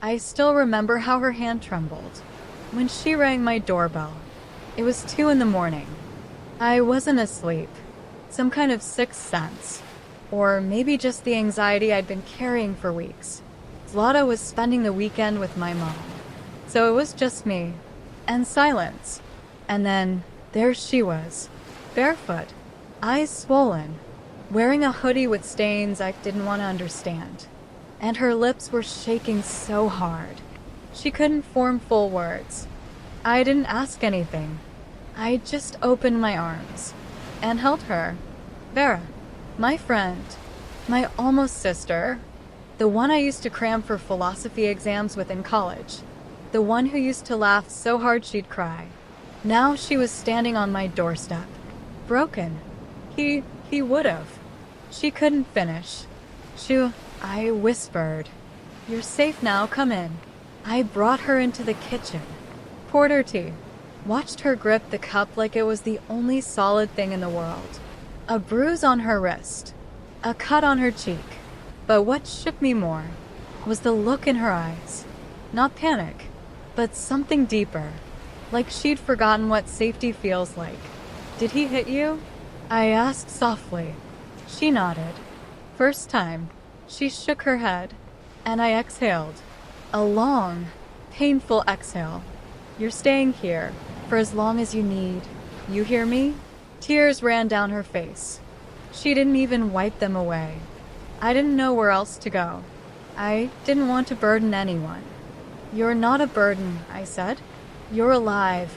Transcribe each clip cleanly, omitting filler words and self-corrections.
I still remember how her hand trembled when she rang my doorbell. It was 2 in the morning. I wasn't asleep. Some kind of sixth sense. Or maybe just the anxiety I'd been carrying for weeks. Zlata was spending the weekend with my mom. So it was just me. And silence. And then, there she was. Barefoot. Eyes swollen. Wearing a hoodie with stains I didn't want to understand. And her lips were shaking so hard. She couldn't form full words. I didn't ask anything. I just opened my arms and held her. Vera, my friend, my almost sister, the one I used to cram for philosophy exams with in college, the one who used to laugh so hard she'd cry. Now she was standing on my doorstep, broken. He would've. She couldn't finish. I whispered, "You're safe now, come in." I brought her into the kitchen, poured her tea, watched her grip the cup like it was the only solid thing in the world. A bruise on her wrist, a cut on her cheek. But what shook me more was the look in her eyes. Not panic, but something deeper, like she'd forgotten what safety feels like. "Did he hit you?" I asked softly. She nodded. First time. She shook her head, and I exhaled. A long, painful exhale. "You're staying here for as long as you need. You hear me?" Tears ran down her face. She didn't even wipe them away. I didn't know where else to go. I didn't want to burden anyone. "You're not a burden," I said. "You're alive,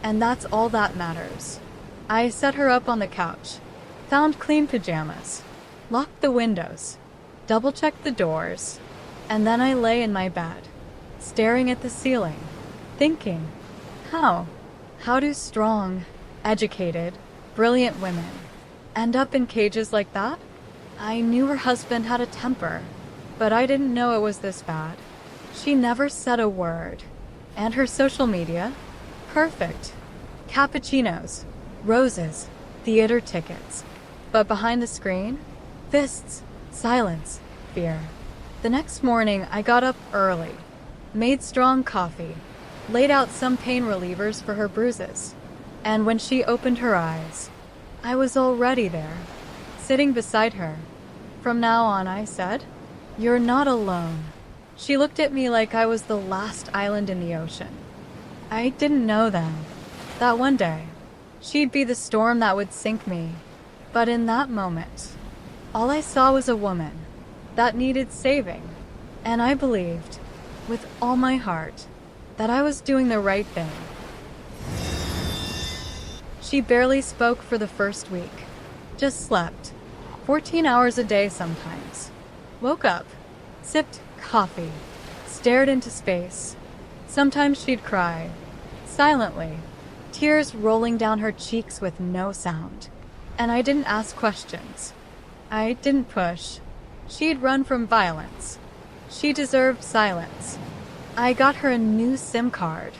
and that's all that matters." I set her up on the couch, found clean pajamas, locked the windows, double-checked the doors, and then I lay in my bed, staring at the ceiling, thinking, how do strong, educated, brilliant women end up in cages like that? I knew her husband had a temper, but I didn't know it was this bad. She never said a word. And her social media? Perfect. Cappuccinos, roses, theater tickets. But behind the screen? Fists, silence, fear. The next morning, I got up early, made strong coffee, laid out some pain relievers for her bruises. And when she opened her eyes, I was already there, sitting beside her. "From now on," I said, "you're not alone." She looked at me like I was the last island in the ocean. I didn't know then that one day she'd be the storm that would sink me. But in that moment, all I saw was a woman that needed saving. And I believed, with all my heart, that I was doing the right thing. She barely spoke for the first week. Just slept. 14 hours a day sometimes. Woke up, sipped coffee, stared into space. Sometimes she'd cry, silently, tears rolling down her cheeks with no sound. And I didn't ask questions. I didn't push. She'd run from violence. She deserved silence. I got her a new SIM card.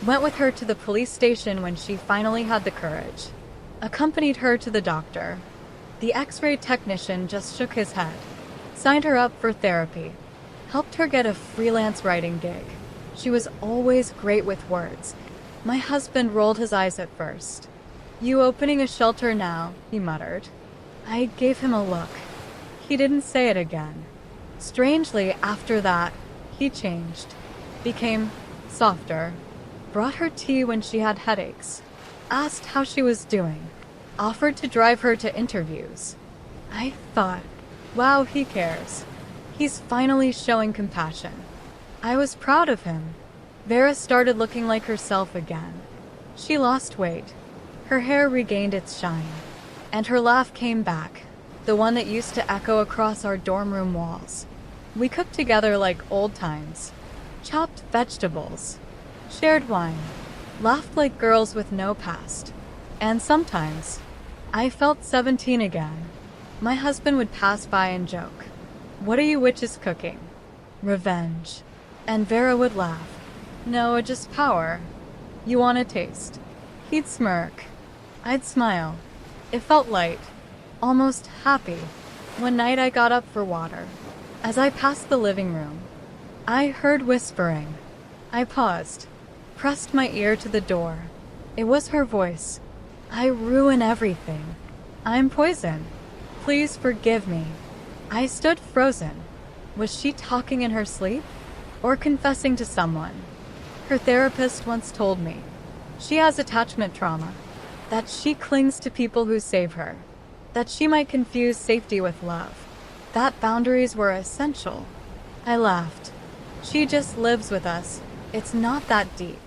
Went with her to the police station when she finally had the courage. Accompanied her to the doctor. The X-ray technician just shook his head. Signed her up for therapy. Helped her get a freelance writing gig. She was always great with words. My husband rolled his eyes at first. "You opening a shelter now," he muttered. I gave him a look. He didn't say it again. Strangely, after that, he changed. Became softer. Brought her tea when she had headaches. Asked how she was doing. Offered to drive her to interviews. I thought, wow, he cares. He's finally showing compassion. I was proud of him. Vera started looking like herself again. She lost weight. Her hair regained its shine. And her laugh came back, the one that used to echo across our dorm room walls. We cooked together like old times. Chopped vegetables. Shared wine. Laughed like girls with no past. And sometimes, I felt 17 again. My husband would pass by and joke, "What are you witches cooking?" Revenge. And Vera would laugh. "No, just power. You want a taste?" He'd smirk. I'd smile. It felt light, almost happy. One night I got up for water. As I passed the living room, I heard whispering. I paused, pressed my ear to the door. It was her voice. I ruin everything. I'm poison. Please forgive me. I stood frozen. Was she talking in her sleep? Or confessing to someone? Her therapist once told me she has attachment trauma, that she clings to people who save her, that she might confuse safety with love, that boundaries were essential. I laughed. She just lives with us. It's not that deep.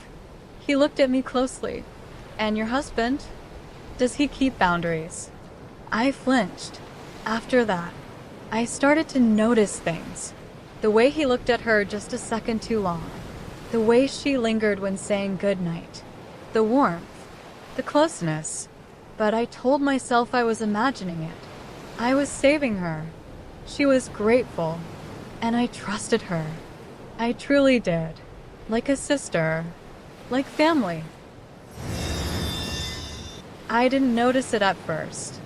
He looked at me closely. And your husband? Does he keep boundaries? I flinched. After that, I started to notice things. The way he looked at her just a second too long. The way she lingered when saying goodnight. The warmth. The closeness. But I told myself I was imagining it. I was saving her. She was grateful. And I trusted her. I truly did. Like a sister. Like family. I didn't notice it at first.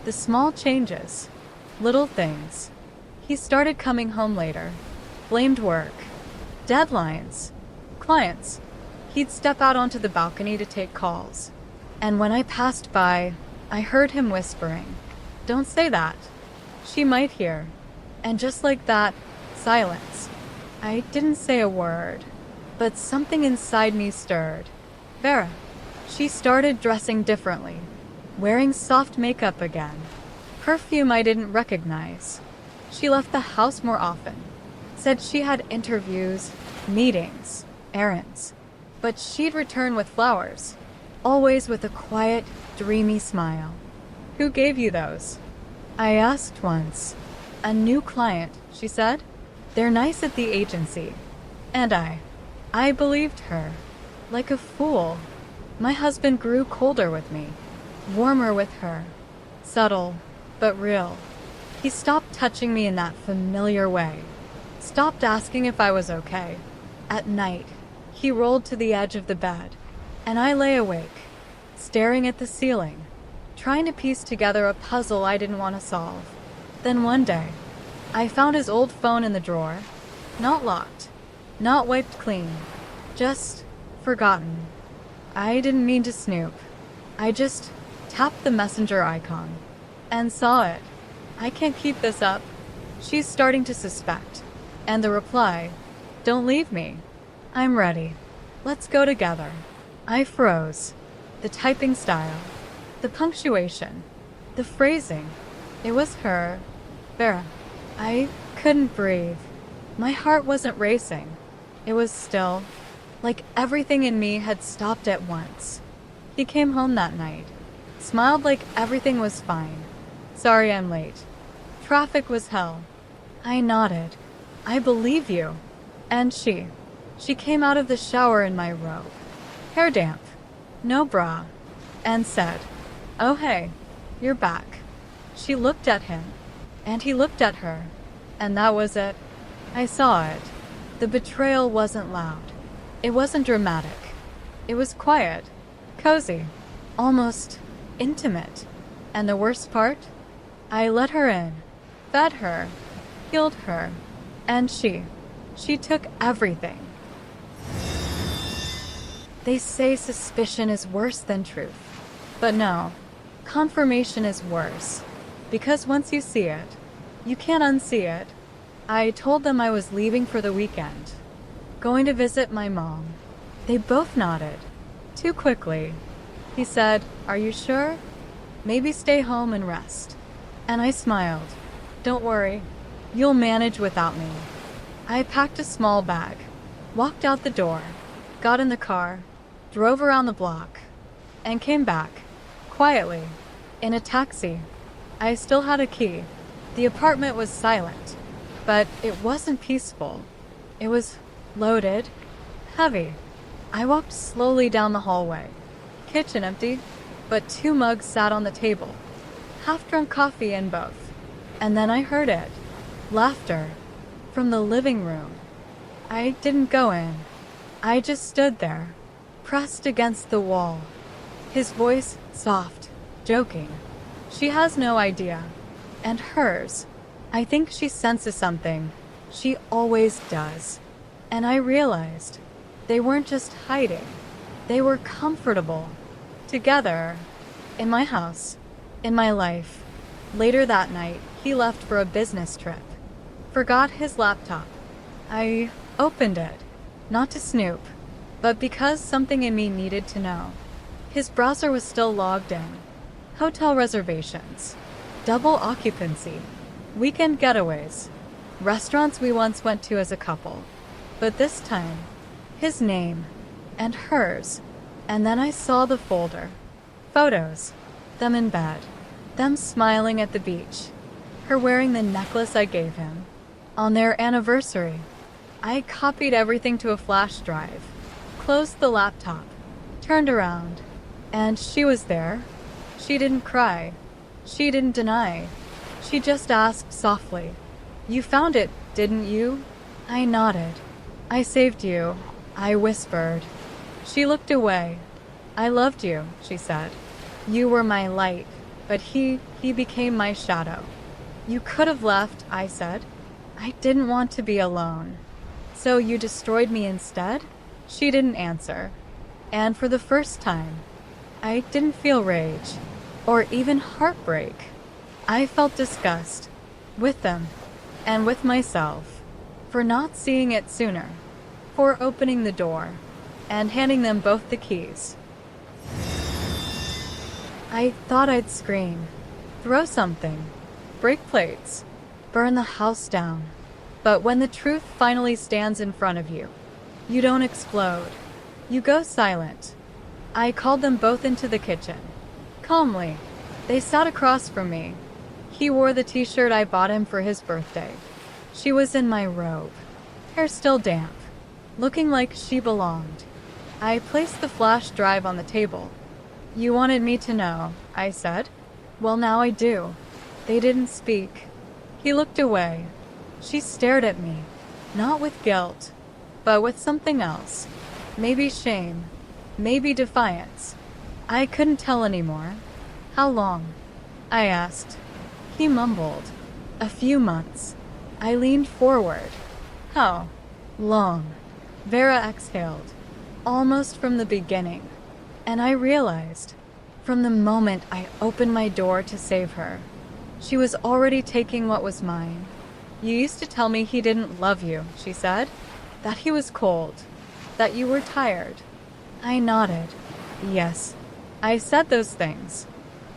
The small changes. Little things. He started coming home later. Blamed work. Deadlines. Clients. He'd step out onto the balcony to take calls. And when I passed by, I heard him whispering, "Don't say that. She might hear." And just like that, silence. I didn't say a word, but something inside me stirred. Vera. She started dressing differently, wearing soft makeup again, perfume I didn't recognize. She left the house more often, said she had interviews, meetings, errands, but she'd return with flowers, always with a quiet, dreamy smile. "Who gave you those?" I asked once. "A new client," she said. "They're nice at the agency." And I believed her, like a fool. My husband grew colder with me, warmer with her, subtle, but real. He stopped touching me in that familiar way, stopped asking if I was okay. At night, he rolled to the edge of the bed, and I lay awake, staring at the ceiling, trying to piece together a puzzle I didn't want to solve. Then one day, I found his old phone in the drawer, not locked, not wiped clean, just forgotten. I didn't mean to snoop. I just tapped the messenger icon and saw it. "I can't keep this up." She's starting to suspect. And the reply, "Don't leave me. I'm ready. Let's go together." I froze. The typing style, the punctuation, the phrasing. It was her, Vera. I couldn't breathe. My heart wasn't racing. It was still, like everything in me had stopped at once. He came home that night, smiled like everything was fine. "Sorry I'm late. Traffic was hell." I nodded. "I believe you." And she came out of the shower in my robe, hair damp, no bra, and said, "Oh hey, you're back." She looked at him, and he looked at her, and that was it. I saw it. The betrayal wasn't loud. It wasn't dramatic. It was quiet, cozy, almost intimate. And the worst part? I let her in, fed her, healed her, and she took everything. They say suspicion is worse than truth. But no, confirmation is worse. Because once you see it, you can't unsee it. I told them I was leaving for the weekend, going to visit my mom. They both nodded, too quickly. He said, "Are you sure? Maybe stay home and rest." And I smiled. "Don't worry, you'll manage without me." I packed a small bag, walked out the door, got in the car, drove around the block, and came back, quietly, in a taxi. I still had a key. The apartment was silent, but it wasn't peaceful. It was loaded, heavy. I walked slowly down the hallway. Kitchen empty, but 2 mugs sat on the table. Half-drunk coffee in both. And then I heard it. Laughter. From the living room. I didn't go in. I just stood there, pressed against the wall. His voice soft, joking. She has no idea. And hers. I think she senses something. She always does. And I realized they weren't just hiding, they were comfortable. Together. In my house. In my life. Later that night, he left for a business trip. Forgot his laptop. I opened it. Not to snoop, but because something in me needed to know. His browser was still logged in. Hotel reservations. Double occupancy. Weekend getaways. Restaurants we once went to as a couple. But this time, his name. And hers. And then I saw the folder. Photos. Them in bed. Them smiling at the beach. Her wearing the necklace I gave him. On their anniversary. I copied everything to a flash drive. Closed the laptop. Turned around. And she was there. She didn't cry. She didn't deny. She just asked softly, "You found it, didn't you?" I nodded. "I saved you," I whispered. She looked away. "I loved you," she said. "You were my light, but he became my shadow." "You could have left," I said. "I didn't want to be alone." "So you destroyed me instead?" She didn't answer. And for the first time, I didn't feel rage, or even heartbreak. I felt disgust, with them, and with myself, for not seeing it sooner, for opening the door, and handing them both the keys. I thought I'd scream, throw something, break plates, burn the house down. But when the truth finally stands in front of you, you don't explode. You go silent. I called them both into the kitchen. Calmly, they sat across from me. He wore the t-shirt I bought him for his birthday. She was in my robe, hair still damp, looking like she belonged. I placed the flash drive on the table. "You wanted me to know," I said. "Well, now I do." They didn't speak. He looked away. She stared at me, not with guilt, but with something else. Maybe shame, maybe defiance. I couldn't tell anymore. "How long?" I asked. He mumbled, "A few months." I leaned forward. "How long?" Vera exhaled, almost from the beginning. And I realized, from the moment I opened my door to save her, she was already taking what was mine. "You used to tell me he didn't love you," she said. "That he was cold. That you were tired." I nodded. "Yes, I said those things.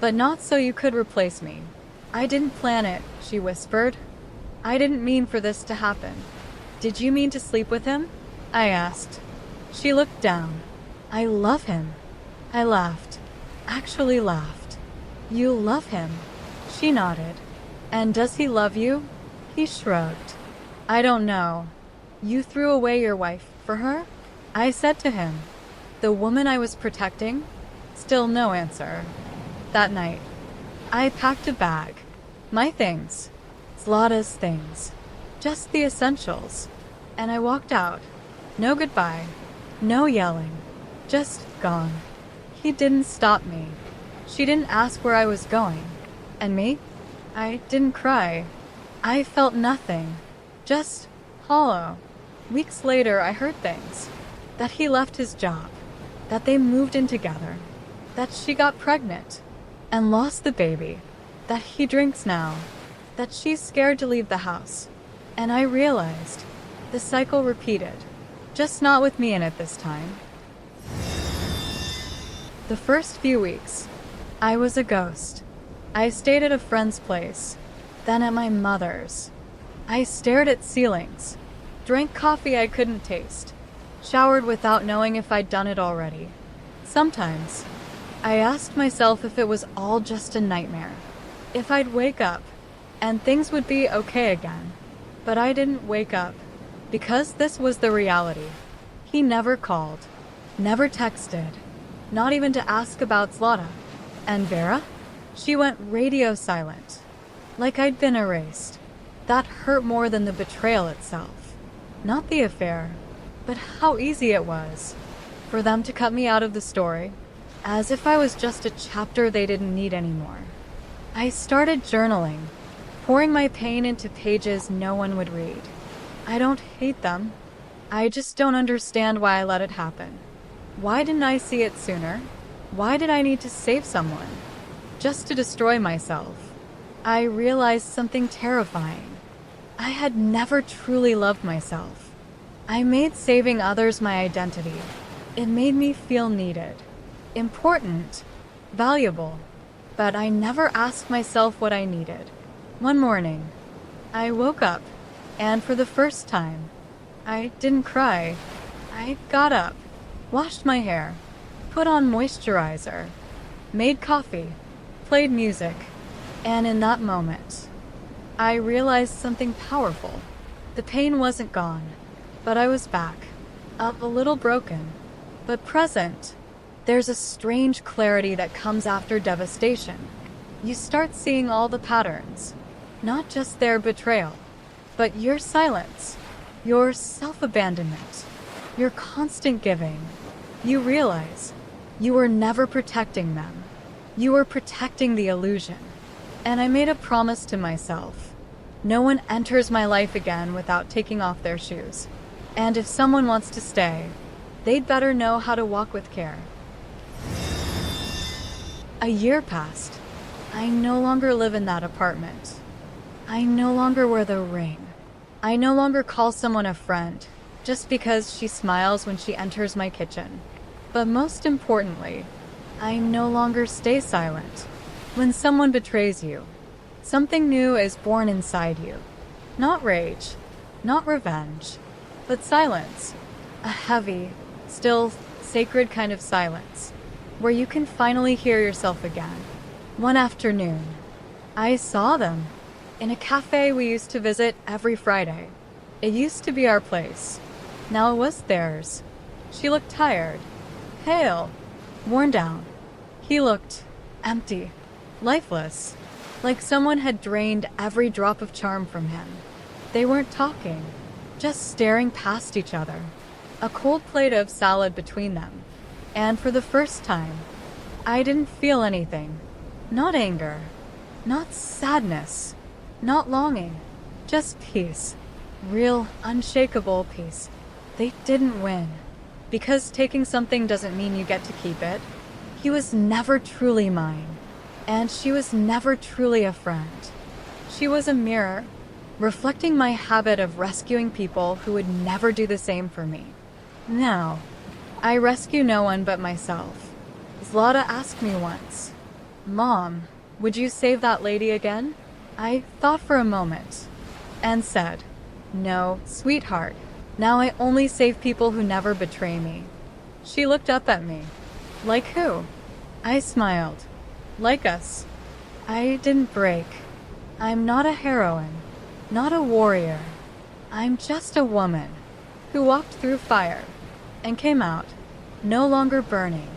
But not so you could replace me." "I didn't plan it," she whispered. "I didn't mean for this to happen." "Did you mean to sleep with him?" I asked. She looked down. "I love him." I laughed. Actually laughed. "You love him?" She nodded. "And does he love you?" He shrugged. "I don't know." "You threw away your wife for her?" I said to him. "The woman I was protecting?" Still no answer. That night, I packed a bag. My things. Zlata's things. Just the essentials. And I walked out. No goodbye. No yelling. Just gone. He didn't stop me. She didn't ask where I was going. And me? I didn't cry. I felt nothing. Just hollow. Weeks later, I heard things. That he left his job. That they moved in together. That she got pregnant. And lost the baby. That he drinks now. That she's scared to leave the house. And I realized the cycle repeated. Just not with me in it this time. The first few weeks, I was a ghost. I stayed at a friend's place, then at my mother's. I stared at ceilings, drank coffee I couldn't taste, showered without knowing if I'd done it already. Sometimes, I asked myself if it was all just a nightmare, if I'd wake up, and things would be okay again. But I didn't wake up, because this was the reality. He never called, never texted, not even to ask about Zlata. And Vera? She went radio silent, like I'd been erased. That hurt more than the betrayal itself. Not the affair, but how easy it was for them to cut me out of the story, as if I was just a chapter they didn't need anymore. I started journaling, pouring my pain into pages no one would read. I don't hate them. I just don't understand why I let it happen. Why didn't I see it sooner? Why did I need to save someone? Just to destroy myself. I realized something terrifying. I had never truly loved myself. I made saving others my identity. It made me feel needed, important, valuable. But I never asked myself what I needed. One morning, I woke up, and for the first time, I didn't cry. I got up, washed my hair, put on moisturizer, made coffee, played music, and in that moment, I realized something powerful. The pain wasn't gone, but I was back, up a little broken, but present. There's a strange clarity that comes after devastation. You start seeing all the patterns, not just their betrayal, but your silence, your self-abandonment, your constant giving. You realize you were never protecting them. You were protecting the illusion. And I made a promise to myself. No one enters my life again without taking off their shoes. And if someone wants to stay, they'd better know how to walk with care. A year passed. I no longer live in that apartment. I no longer wear the ring. I no longer call someone a friend just because she smiles when she enters my kitchen. But most importantly, I no longer stay silent. When someone betrays you, something new is born inside you. Not rage, not revenge, but silence. A heavy, still, sacred kind of silence, where you can finally hear yourself again. One afternoon, I saw them in a cafe we used to visit every Friday. It used to be our place. Now it was theirs. She looked tired, pale, worn down. He looked empty, lifeless, like someone had drained every drop of charm from him. They weren't talking, just staring past each other. A cold plate of salad between them. And for the first time, I didn't feel anything. Not anger, not sadness, not longing, just peace. Real, unshakable peace. They didn't win. Because taking something doesn't mean you get to keep it. He was never truly mine. And she was never truly a friend. She was a mirror, reflecting my habit of rescuing people who would never do the same for me. Now, I rescue no one but myself. Zlata asked me once, "Mom, would you save that lady again?" I thought for a moment and said, "No, sweetheart. Now I only save people who never betray me." She looked up at me. "Like who?" I smiled. "Like us." I didn't break. I'm not a heroine, not a warrior. I'm just a woman who walked through fire and came out, no longer burning.